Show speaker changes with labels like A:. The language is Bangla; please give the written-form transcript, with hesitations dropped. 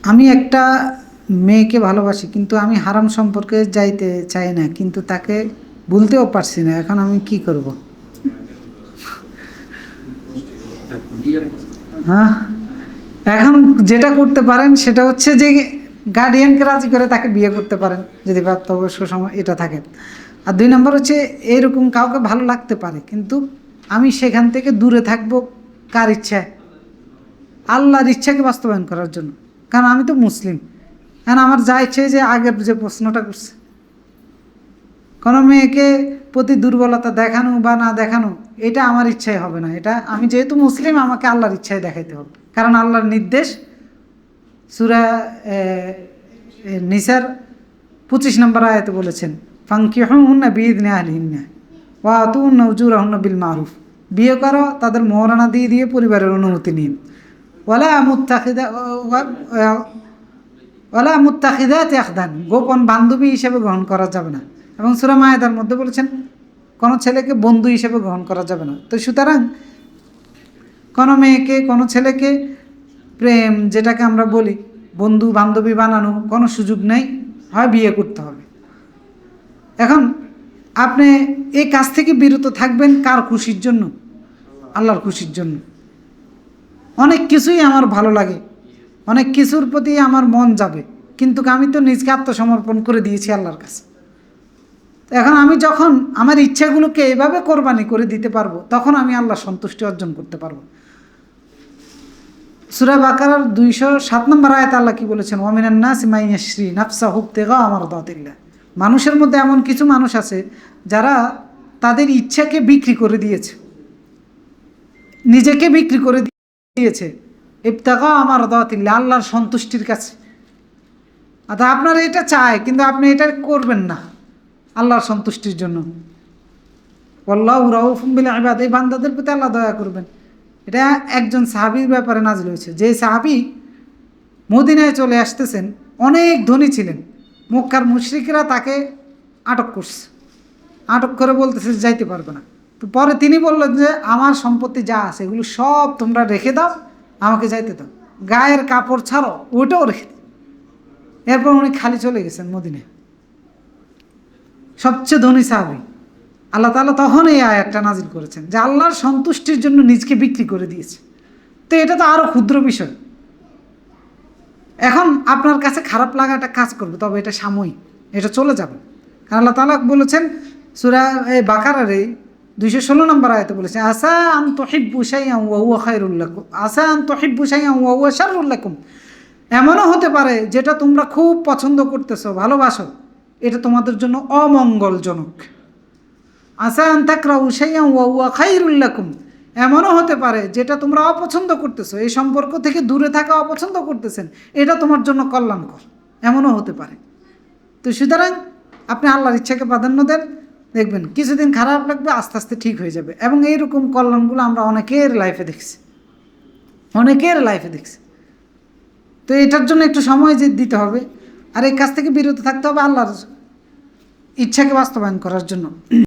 A: আমি একটা মেয়েকে ভালোবাসি, কিন্তু আমি হারাম সম্পর্কে যাইতে চাই না, কিন্তু তাকে বলতেও পারছি না। এখন আমি কি করব? হ্যাঁ, এখন যেটা করতে পারেন সেটা হচ্ছে যে গার্ডিয়ানকে রাজি করে তাকে বিয়ে করতে পারেন, যদি প্রাপ্তবয়স্ক সময় এটা থাকে। আর 2 নম্বর হচ্ছে, এরকম কাউকে ভালো লাগতে পারে, কিন্তু আমি সেখান থেকে দূরে থাকবো। কার ইচ্ছায়? আল্লাহর ইচ্ছাকে বাস্তবায়ন করার জন্য। কারণ আমি তো মুসলিম। কারণ আমার যা ইচ্ছে, যে আগের যে প্রশ্নটা করছে, কোনো মেয়েকে প্রতি দুর্বলতা দেখানো বা না দেখানো, এটা আমার ইচ্ছায় হবে না। এটা আমি যেহেতু মুসলিম, আমাকে আল্লাহর ইচ্ছায় দেখাইতে হবে। কারণ আল্লাহর নির্দেশ সূরা নিসার 25 নম্বর আয়াতে বলেছেন, ফানকিহুন্না বিইذনি আহলিহিন্না ওয়া আতুন্না উজুরাহুন্না বিল মারুফ। বিয়ে করো তাদের মোহরানা দিয়ে দিয়ে পরিবারের অনুমতি নিন। ওয়ালা মুত্তাখিদাতি আখদান, গোপন বান্ধবী হিসেবে গ্রহণ করা যাবে না। এবং সূরা মায়েদার মধ্যে বলেছেন কোনো ছেলেকে বন্ধু হিসেবে গ্রহণ করা যাবে না। তো সুতরাং কোনো মেয়েকে, কোনো ছেলেকে প্রেম, যেটাকে আমরা বলি বন্ধু বান্ধবী বানানো, কোনো সুযোগ নেই, হয় বিয়ে করতে হবে। এখন আপনি এই কাজ থেকে বিরত থাকবেন কার খুশির জন্য? আল্লাহর খুশির জন্য। অনেক কিছুই আমার ভালো লাগে, অনেক কিছুর প্রতি আমার মন যাবে, কিন্তু আমি তো নিজকে আত্মসমর্পণ করে দিয়েছি আল্লাহর কাছে। এখন আমি যখন আমার ইচ্ছাগুলোকে এভাবে কোরবানি করে দিতে পারবো, তখন আমি আল্লাহর সন্তুষ্টি অর্জন করতে পারবো। সূরা বাকারার 207 নম্বর আয়াতে আল্লাহ কি বলেছেন? ওয়া মিনান নাসি মান ইয়াশরি নাফসাহু ইবতিগা মারদাতিল্লাহ। মানুষের মধ্যে এমন কিছু মানুষ আছে যারা তাদের ইচ্ছাকে বিক্রি করে দিয়েছে, নিজেকে বিক্রি করে দিয়েছে ইবতিগা মারদাতিল্লাহ, আল্লাহর সন্তুষ্টির কাছে। অর্থাৎ আপনার এটা চায়, কিন্তু আপনি এটা করবেন না আল্লাহর সন্তুষ্টির জন্য। আল্লাহু রাউফুম বিল ইবাদ, এই বান্দাদের প্রতি আল্লাহ দয়া করবেন। এটা একজন সাহাবীর ব্যাপারে নাযিল হয়েছে। যে সাহাবী মদিনায় চলে আসতেছেন, অনেক ধনী ছিলেন, মক্কার মুশরিকরা তাকে আটক করছে। আটক করে বলতেছে যাইতে পারবে না। তো পরে তিনি বললেন যে আমার সম্পত্তি যা আছে এগুলো সব তোমরা রেখে দাও, আমাকে যাইতে দাও, গায়ের কাপড় ছাড়ো ওইটাও রেখে দাও। এরপর উনি খালি চলে গেছেন মদিনায়, সবচেয়ে ধনী সাহাবী। আল্লাহ তাআলা তখন এই আয়াতটা নাজিল করেছেন যে আল্লাহর সন্তুষ্টির জন্য নিজকে বিক্রি করে দিয়েছে। তো এটা তো আরও ক্ষুদ্র বিষয়। এখন আপনার কাছে খারাপ লাগাটা কাজ করবে, তবে এটা সাময়িক, এটা চলে যাবে। কারণ আল্লাহ তাআলা বলেছেন সূরা বাকারার 216 নম্বর আয়াতে বলেছেন, আসা আন তুহিব্বু শাইআন ওয়া হুয়া খায়রুল লাকুম, আসা আন তুহিব্বু শাইআন ওয়া হুয়া শাররুল লাকুম। এমনও হতে পারে যেটা তোমরা খুব পছন্দ করতেছো, ভালোবাসো, এটা তোমাদের জন্য অমঙ্গলজনক। আসা আন তাকরাহু শাইআন ওয়া হুয়া খায়রুল লাকুম, এমনও হতে পারে যেটা তোমরা অপছন্দ করতেছো, এই সম্পর্ক থেকে দূরে থাকা অপছন্দ করতেছেন, এটা তোমার জন্য কল্যাণকর, এমনও হতে পারে। তো সুতরাং আপনি আল্লাহর ইচ্ছাকে প্রাধান্য দেন, দেখবেন কিছুদিন খারাপ লাগবে, আস্তে আস্তে ঠিক হয়ে যাবে। এবং এইরকম কল্যাণগুলো আমরা অনেকের লাইফে দেখছি, অনেকের লাইফে দেখছি। তো এটার জন্য একটু সময় দিতে হবে, আর এই কাজ থেকে বিরত থাকতে হবে আল্লাহর ইচ্ছাকে বাস্তবায়ন করার জন্য।